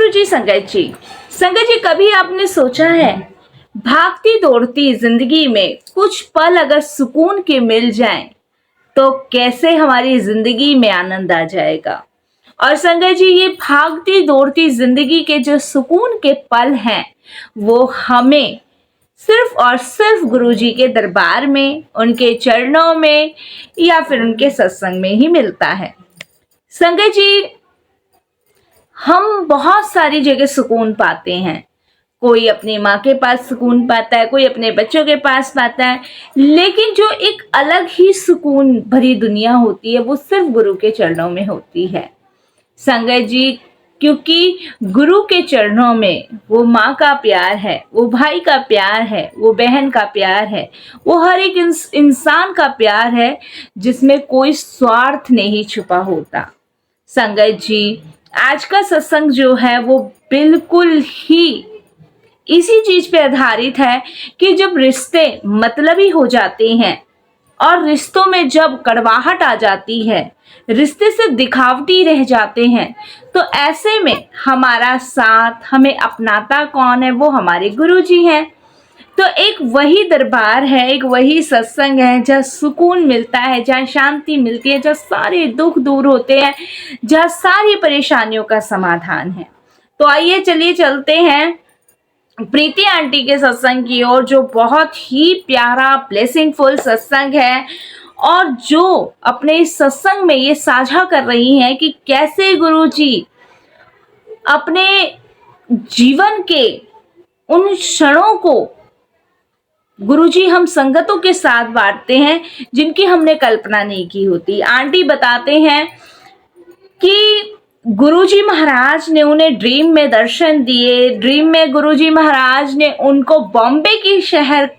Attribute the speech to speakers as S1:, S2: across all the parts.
S1: गुरुजी संगत जी कभी आपने सोचा है भागती दौड़ती जिंदगी में कुछ पल अगर सुकून के मिल जाएं तो कैसे हमारी जिंदगी में आनंद आ जाएगा। और संगत जी ये भागती दौड़ती जिंदगी के जो सुकून के पल हैं वो हमें सिर्फ और सिर्फ गुरुजी के दरबार में, उनके चरणों में या फिर उनके सत्संग में ही मिलता है। संगत जी हम बहुत सारी जगह सुकून पाते हैं। कोई अपनी माँ के पास सुकून पाता है, कोई अपने बच्चों के पास पाता है, लेकिन जो एक अलग ही सुकून भरी दुनिया होती है वो सिर्फ गुरु के चरणों में होती है। संगत जी क्योंकि गुरु के चरणों में वो माँ का प्यार है, वो भाई का प्यार है, वो बहन का प्यार है, वो हर एक इंसान का प्यार है जिसमें कोई स्वार्थ नहीं छुपा होता। संगत जी आज का सत्संग जो है वो बिल्कुल ही इसी चीज पे आधारित है कि जब रिश्ते मतलबी हो जाते हैं और रिश्तों में जब कड़वाहट आ जाती है, रिश्ते से दिखावटी रह जाते हैं, तो ऐसे में हमारा साथ हमें अपनाता कौन है? वो हमारे गुरुजी हैं। तो एक वही दरबार है, एक वही सत्संग है जहाँ सुकून मिलता है, जहाँ शांति मिलती है, जहाँ सारे दुख दूर होते हैं, जहाँ सारी परेशानियों का समाधान है। तो आइए चलिए चलते हैं प्रीति आंटी के सत्संग की ओर, जो बहुत ही प्यारा ब्लेसिंगफुल सत्संग है और जो अपने इस सत्संग में ये साझा कर रही हैं कि कैसे गुरुजी अपने जीवन के उन क्षणों को गुरुजी हम संगतों के साथ बांटते हैं जिनकी हमने कल्पना नहीं की होती। आंटी बताते हैं कि गुरुजी महाराज ने उन्हें ड्रीम में दर्शन दिए। ड्रीम में गुरुजी महाराज ने उनको बॉम्बे की शहर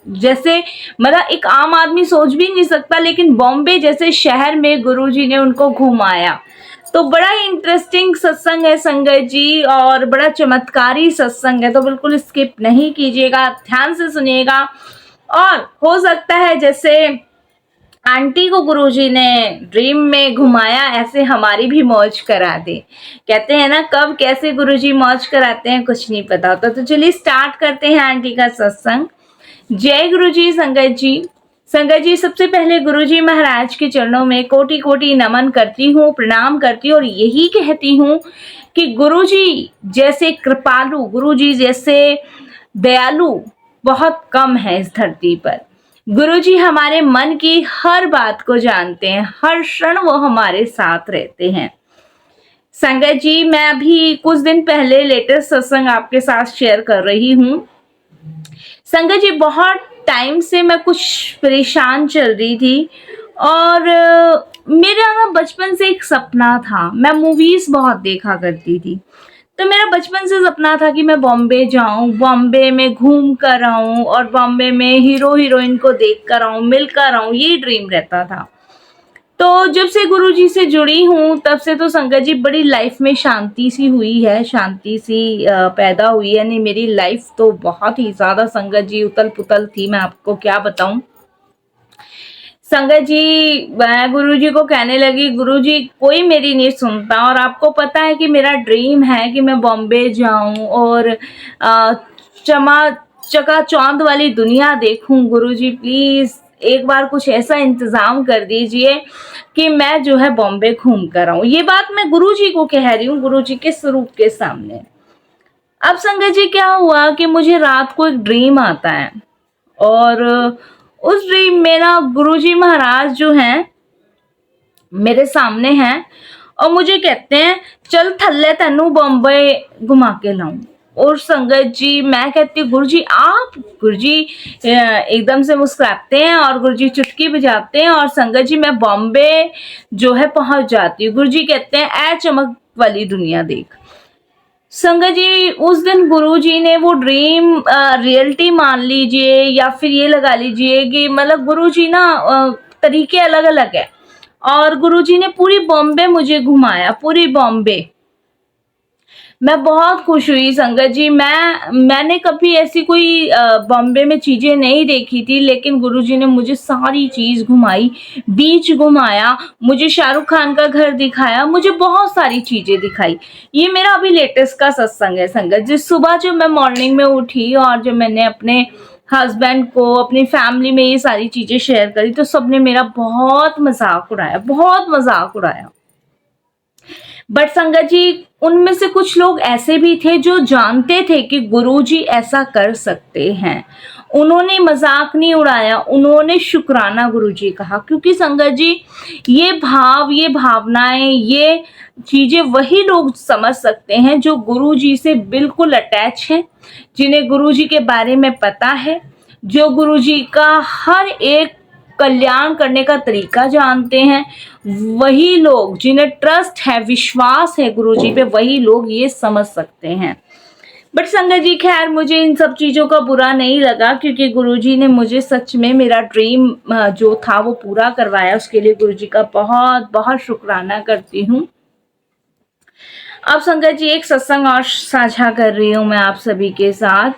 S1: जैसे, मतलब एक आम आदमी सोच भी नहीं सकता, लेकिन बॉम्बे जैसे शहर में गुरुजी ने उनको घुमाया। तो बड़ा ही इंटरेस्टिंग सत्संग है संगत जी और बड़ा चमत्कारी सत्संग है, तो बिल्कुल स्किप नहीं कीजिएगा, ध्यान से सुनिएगा। और हो सकता है जैसे आंटी को गुरुजी ने ड्रीम में घुमाया, ऐसे हमारी भी मौज करा दे। कहते हैं ना कब कैसे गुरुजी मौज कराते हैं कुछ नहीं पता होता। तो चलिए स्टार्ट करते हैं आंटी का सत्संग। जय गुरुजी संगत जी। संगत जी सबसे पहले गुरुजी महाराज के चरणों में कोटि कोटि नमन करती हूँ, प्रणाम करती हूँ और यही कहती हूँ कि गुरुजी जैसे कृपालु, गुरुजी जैसे दयालु बहुत कम है इस धरती पर। गुरुजी हमारे मन की हर बात को जानते हैं, हर क्षण वो हमारे साथ रहते हैं। संगत जी मैं अभी कुछ दिन पहले लेटेस्ट सत्संग आपके साथ शेयर कर रही हूँ। संगत जी बहुत टाइम से मैं कुछ परेशान चल रही थी और मेरा ना बचपन से एक सपना था। मैं मूवीज बहुत देखा करती थी, तो मेरा बचपन से सपना था कि मैं बॉम्बे जाऊं, बॉम्बे में घूम कर आऊं और बॉम्बे में हीरो हीरोइन को देख कर आऊं, मिल कर आऊं, ये ड्रीम रहता था। तो जब से गुरुजी से जुड़ी हूँ तब से तो संगत जी बड़ी लाइफ में शांति सी हुई है, शांति सी पैदा हुई है। यानी मेरी लाइफ तो बहुत ही ज्यादा संगत जी उतल पुतल थी, मैं आपको क्या बताऊं। संगत जी मैं गुरुजी को कहने लगी गुरुजी कोई मेरी नहीं सुनता, और आपको पता है कि मेरा ड्रीम है कि मैं बॉम्बे जाऊं और चकाचौंध वाली दुनिया देखूं। गुरुजी प्लीज एक बार कुछ ऐसा इंतजाम कर दीजिए कि मैं जो है बॉम्बे घूम कर आऊं। ये बात मैं गुरुजी को कह रही हूँ, गुरुजी के स्वरूप के सामने। अब संगत जी क्या हुआ कि मुझे रात को एक ड्रीम आता है और उस ड्रीम में ना गुरुजी महाराज जो हैं मेरे सामने हैं और मुझे कहते हैं चल थल्ले तेनू बॉम्बे घुमा के लाऊं। और संगत जी मैं कहती हूँ गुरुजी आप? गुरुजी एकदम से मुस्कुराते हैं और गुरुजी चुटकी बजाते हैं और संगत जी मैं बॉम्बे जो है पहुंच जाती हूँ। गुरुजी कहते हैं ऐ चमक वाली दुनिया देख। संगत जी उस दिन गुरुजी ने वो ड्रीम रियलिटी मान लीजिए या फिर ये लगा लीजिए कि मतलब गुरुजी ना तरीके अलग अलग है, और गुरुजी ने पूरी बॉम्बे मुझे घुमाया, पूरी बॉम्बे। मैं बहुत खुश हुई संगत जी। मैंने कभी ऐसी कोई बॉम्बे में चीज़ें नहीं देखी थी, लेकिन गुरुजी ने मुझे सारी चीज़ घुमाई, बीच घुमाया, मुझे शाहरुख खान का घर दिखाया, मुझे बहुत सारी चीज़ें दिखाई। ये मेरा अभी लेटेस्ट का सत्संग है संगत जी। सुबह जब मैं मॉर्निंग में उठी और जब मैंने अपने हस्बैंड को, अपनी फैमिली में ये सारी चीज़ें शेयर करी, तो सबने मेरा बहुत मजाक उड़ाया, बहुत मजाक उड़ाया। बट संगत जी, उनमें से कुछ लोग ऐसे भी थे जो जानते थे कि गुरुजी ऐसा कर सकते हैं। उन्होंने मजाक नहीं उड़ाया, उन्होंने शुक्राना गुरुजी कहा। क्योंकि संगत जी, ये भाव, ये भावनाएं, ये चीजें वही लोग समझ सकते हैं जो गुरुजी से बिल्कुल अटैच हैं, जिन्हें गुरुजी के बारे में पता है, जो गुरुजी का हर एक कल्याण करने का तरीका जानते हैं। वही लोग जिन्हें ट्रस्ट है, विश्वास है गुरुजी पे, वही लोग ये समझ सकते हैं। बट संगत जी, खैर मुझे इन सब चीज़ों का बुरा नहीं लगा, क्योंकि गुरुजी ने मुझे सच में मेरा ड्रीम जो था वो पूरा करवाया। उसके लिए गुरुजी का बहुत बहुत शुक्राना करती हूँ। अब संगत जी, एक सत्संग और साझा कर रही हूँ मैं आप सभी के साथ।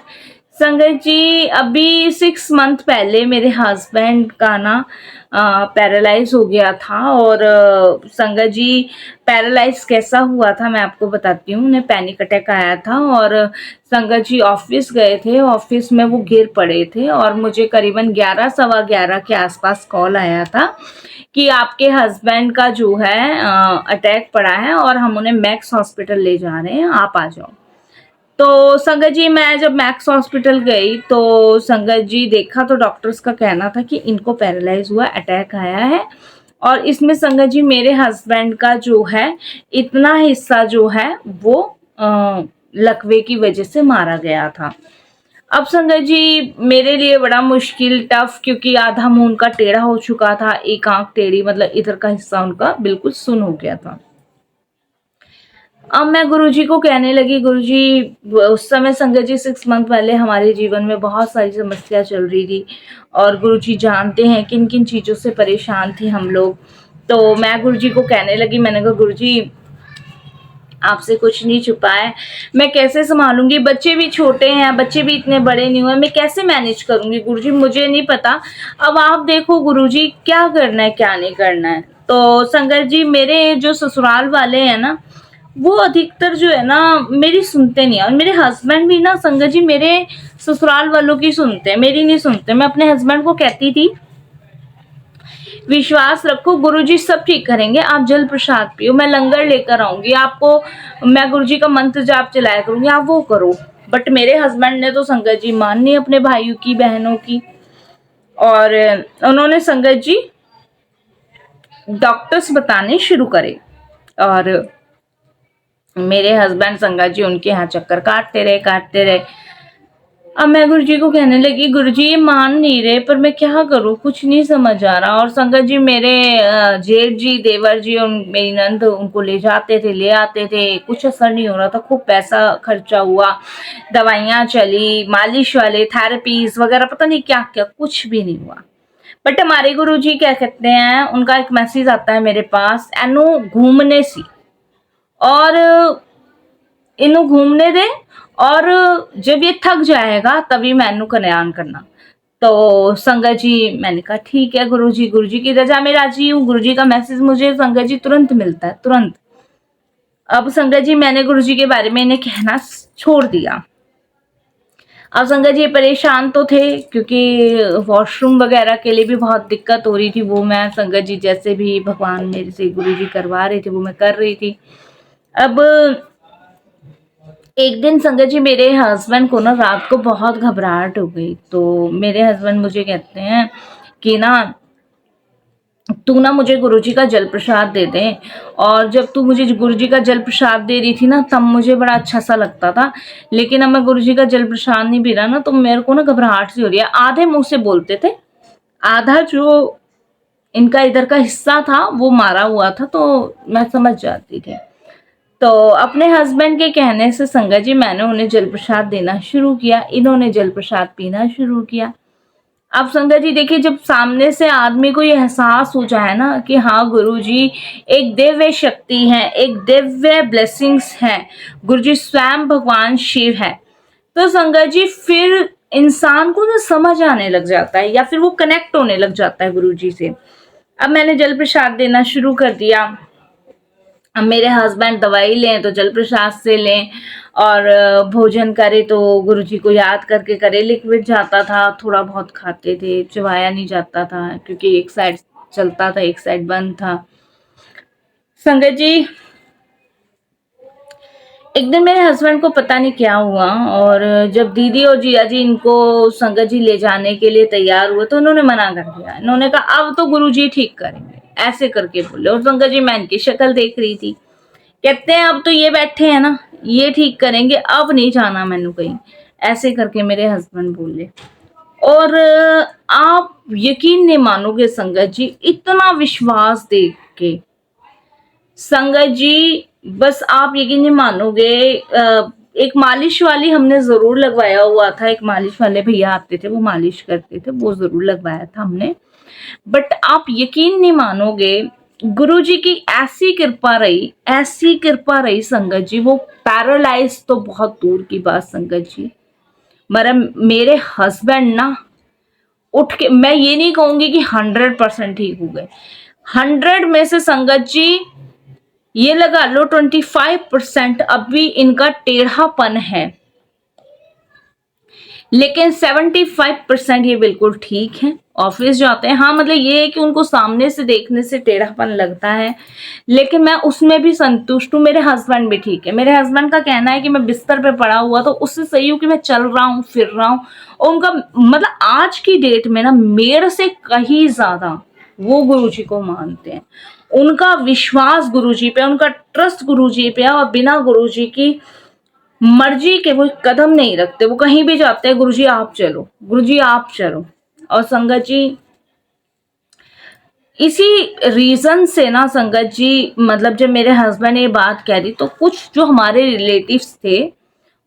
S1: संगत जी, अभी 6 मंथ पहले मेरे हस्बैंड का ना पैरालाइज हो गया था। और संगत जी, पैरालाइज कैसा हुआ था मैं आपको बताती हूँ। उन्हें पैनिक अटैक आया था और संगत जी ऑफिस गए थे, ऑफिस में वो गिर पड़े थे और मुझे करीबन 11 सवा 11 के आसपास कॉल आया था कि आपके हस्बैंड का जो है अटैक पड़ा है और हम उन्हें मैक्स हॉस्पिटल ले जा रहे हैं, आप आ जाओ। तो संगत जी, मैं जब मैक्स हॉस्पिटल गई तो संगत जी देखा तो डॉक्टर्स का कहना था कि इनको पैरालाइज हुआ, अटैक आया है। और इसमें संगत जी मेरे हस्बैंड का जो है इतना हिस्सा जो है वो लकवे की वजह से मारा गया था। अब संगत जी, मेरे लिए बड़ा मुश्किल, टफ, क्योंकि आधा मुंह उनका टेढ़ा हो चुका था, एक आंख टेढ़ी, मतलब इधर का हिस्सा उनका बिल्कुल सुन्न हो गया था। अब मैं गुरुजी को कहने लगी, गुरुजी, उस समय संगत जी 6 मंथ पहले हमारे जीवन में बहुत सारी समस्या चल रही थी और गुरुजी जानते हैं किन किन चीज़ों से परेशान थे हम लोग। तो मैं गुरुजी को कहने लगी, मैंने कहा गुरुजी, आपसे कुछ नहीं छुपा है, मैं कैसे संभालूंगी, बच्चे भी छोटे हैं, बच्चे भी इतने बड़े नहीं हुए, मैं कैसे मैनेज करूंगी गुरुजी, मुझे नहीं पता। अब आप देखो गुरुजी, क्या करना है क्या नहीं करना है। तो संगत जी, मेरे जो ससुराल वाले हैं ना, वो अधिकतर जो है ना मेरी सुनते नहीं है। और मेरे हस्बैंड भी ना संगत जी मेरे ससुराल वालों की सुनते हैं, मेरी नहीं सुनते। मैं अपने हस्बैंड को कहती थी, विश्वास रखो गुरुजी सब ठीक करेंगे, आप जल प्रसाद पियो, मैं लंगर लेकर आऊंगी आपको, मैं गुरुजी का मंत्र जाप चलाया करूंगी, आप वो करो। बट मेरे हस्बैंड ने तो संगत जी माननी अपने भाइयों की, बहनों की। और उन्होंने संगत जी डॉक्टर्स बताने शुरू करे और मेरे हस्बैंड संगत जी उनके यहाँ चक्कर काटते रहे। अब मैं गुरुजी को कहने लगी, गुरुजी ये मान नहीं रहे, पर मैं क्या करूँ, कुछ नहीं समझ आ रहा। और संगत जी मेरे जेठ जी, देवर जी और मेरी नंद उनको ले जाते थे, ले आते थे, कुछ असर नहीं हो रहा था। खूब पैसा खर्चा हुआ, दवाइयाँ चली, मालिश वाले, थेरेपीज वगैरह, पता नहीं क्या क्या, कुछ भी नहीं हुआ। बट हमारे गुरुजी क्या कहते हैं, उनका एक मैसेज आता है मेरे पास, एनो घूमने सी, और इन्हें घूमने दे, और जब ये थक जाएगा तभी मैनू कल्याण करना। तो संगत जी, मैंने कहा ठीक है गुरुजी, गुरुजी की रजा में राजी हूँ। गुरुजी का मैसेज मुझे संगत जी तुरंत मिलता है, तुरंत। अब संगत जी मैंने गुरुजी के बारे में इन्हें कहना छोड़ दिया। अब संगत जी परेशान तो थे, क्योंकि वॉशरूम वगैरह के लिए भी बहुत दिक्कत हो रही थी। वो मैं संगत जी जैसे भी भगवान मेरे से गुरुजी करवा रहे थे वो मैं कर रही थी। अब एक दिन संगत जी मेरे हस्बैंड को ना रात को बहुत घबराहट हो गई। तो मेरे हस्बैंड मुझे कहते हैं कि ना तू ना मुझे गुरुजी का जल प्रसाद दे दे। और जब तू मुझे गुरुजी का जल प्रसाद दे रही थी ना, तब मुझे बड़ा अच्छा सा लगता था। लेकिन अब मैं गुरुजी का जल प्रसाद नहीं पी रहा ना, तो मेरे को ना घबराहट सी हो रही है। आधे मुंह से बोलते थे, आधा जो इनका इधर का हिस्सा था वो मारा हुआ था, तो मैं समझ जाती थी। तो अपने हस्बैंड के कहने से संगत जी मैंने उन्हें जल प्रसाद देना शुरू किया, इन्होंने जल प्रसाद पीना शुरू किया। अब संगत जी देखिए, जब सामने से आदमी को ये एहसास हो जाए ना कि हाँ गुरुजी एक दिव्य शक्ति है, एक दिव्य ब्लेसिंग्स है, गुरुजी स्वयं भगवान शिव है, तो संगत जी फिर इंसान को ना समझ आने लग जाता है या फिर वो कनेक्ट होने लग जाता है गुरुजी से। अब मैंने जल प्रसाद देना शुरू कर दिया। अब मेरे हस्बैंड दवाई लें तो जल प्रसाद से लें, और भोजन करे तो गुरुजी को याद करके करे। लिक्विड जाता था, थोड़ा बहुत खाते थे, चबाया नहीं जाता था क्योंकि एक साइड चलता था एक साइड बंद था। संगत जी एक दिन मेरे हस्बैंड को पता नहीं क्या हुआ, और जब दीदी और जिया जी इनको संगत जी ले जाने के लिए तैयार हुए तो उन्होंने मना कर दिया। इन्होंने कहा अब तो गुरुजी ठीक करेंगे, ऐसे करके बोले। और संगत जी मैं इनकी शक्ल देख रही थी, कहते हैं अब तो ये बैठे हैं ना, ये ठीक करेंगे, अब नहीं जाना मैंने कहीं, ऐसे करके मेरे हस्बैंड बोले। और आप यकीन नहीं मानोगे संगत जी, इतना विश्वास देख के संगत जी, बस आप यकीन नहीं मानोगे, एक मालिश वाली हमने जरूर लगवाया हुआ था। एक मालिश वाले भैया आते थे, वो मालिश करते थे, वो जरूर लगवाया था हमने। बट आप यकीन नहीं मानोगे, गुरुजी की ऐसी कृपा रही, ऐसी कृपा रही संगत जी, वो पैरालाइज तो बहुत दूर की बात संगत जी, मतलब मेरे हस्बैंड ना उठ के, मैं ये नहीं कहूंगी कि 100% ठीक हो गए, 100 में से संगत जी ये लगा लो 25% अभी इनका टेढ़ापन है, लेकिन 75% ये बिल्कुल ठीक है। ऑफिस जाते हैं, हाँ मतलब ये है कि उनको सामने से देखने से टेढ़ापन लगता है, लेकिन मैं उसमें भी संतुष्ट हूँ। मेरे हस्बैंड भी ठीक है। मेरे हस्बैंड का कहना है कि मैं बिस्तर पे पड़ा हुआ तो उससे सही हूँ कि मैं चल रहा हूँ, फिर रहा हूँ। और उनका मतलब आज की डेट में ना मेरे से कहीं ज्यादा वो गुरुजी को मानते हैं। उनका विश्वास गुरुजी पे, उनका ट्रस्ट गुरुजी पे, और बिना गुरुजी की मर्जी के वो कदम नहीं रखते। वो कहीं भी जाते हैं, गुरुजी आप चलो, गुरुजी आप चलो। और संगत जी इसी रीजन से ना संगत जी, मतलब जब मेरे हस्बैंड ने ये बात कह दी तो कुछ जो हमारे रिलेटिव्स थे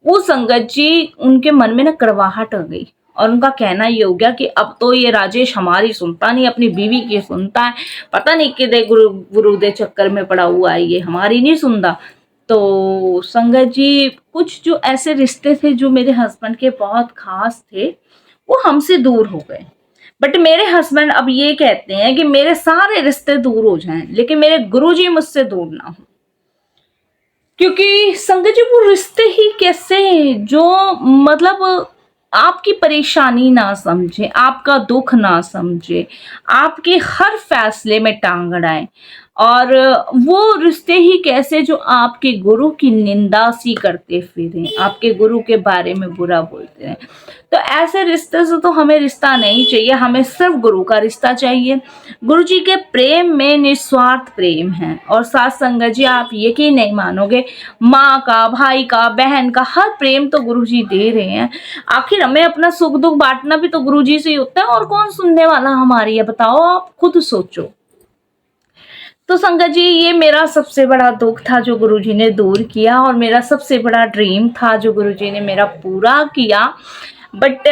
S1: वो संगत जी उनके मन में ना कड़वाहट आ गई, और उनका कहना ये हो गया कि अब तो ये राजेश हमारी सुनता नहीं, अपनी बीवी की सुनता है, पता नहीं किधर गुरु दे चक्कर में पड़ा हुआ है, ये हमारी नहीं सुनता। तो संगत जी कुछ जो ऐसे रिश्ते थे जो मेरे हस्बैंड के बहुत खास थे वो हमसे दूर हो गए। बट मेरे हस्बैंड अब ये कहते हैं कि मेरे सारे रिश्ते दूर हो जाएं, लेकिन मेरे गुरुजी मुझसे दूर ना हो। क्योंकि संगत जी वो रिश्ते ही कैसे जो मतलब आपकी परेशानी ना समझे, आपका दुख ना समझे, आपके हर फैसले में टांग अड़ाए, और वो रिश्ते ही कैसे जो आपके गुरु की निंदा सी करते फिरें, आपके गुरु के बारे में बुरा बोलते हैं। तो ऐसे रिश्ते से तो हमें रिश्ता नहीं चाहिए, हमें सिर्फ गुरु का रिश्ता चाहिए। गुरु जी के प्रेम में निस्वार्थ प्रेम है। और साथ संगत जी आप यकीन नहीं मानोगे, माँ का, भाई का, बहन का हर प्रेम तो गुरु जी दे रहे हैं। आखिर हमें अपना सुख दुख बांटना भी तो गुरु जी से ही होता है, और कौन सुनने वाला हमारी है बताओ, आप खुद सोचो। तो संगत जी ये मेरा सबसे बड़ा दुख था जो गुरुजी ने दूर किया, और मेरा सबसे बड़ा ड्रीम था जो गुरुजी ने मेरा पूरा किया। बट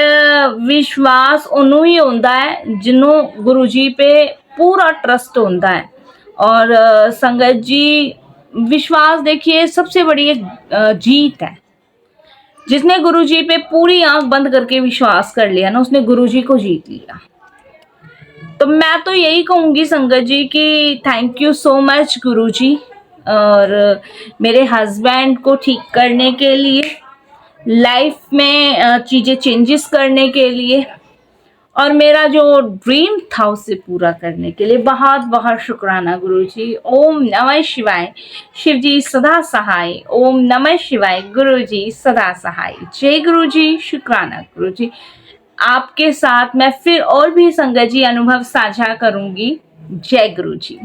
S1: विश्वास उन्हों ही होता है जिन्हों गुरुजी पे पूरा ट्रस्ट होता है। और संगत जी विश्वास देखिए सबसे बड़ी एक जीत है। जिसने गुरुजी पे पूरी आंख बंद करके विश्वास कर लिया ना, उसने गुरुजी को जीत लिया। तो मैं तो यही कहूंगी संगत जी कि थैंक यू सो मच गुरुजी, और मेरे हस्बैंड को ठीक करने के लिए, लाइफ में चीजें चेंजेस करने के लिए, और मेरा जो ड्रीम था उसे पूरा करने के लिए बहुत बहुत शुक्राना गुरुजी। ओम नमः शिवाय। शिव जी सदा सहाय। ओम नमः शिवाय। गुरुजी सदा सहाय। जय गुरुजी। शुक्राना गुरुजी। आपके साथ मैं फिर और भी संगत जी अनुभव साझा करूंगी। जय गुरुजी।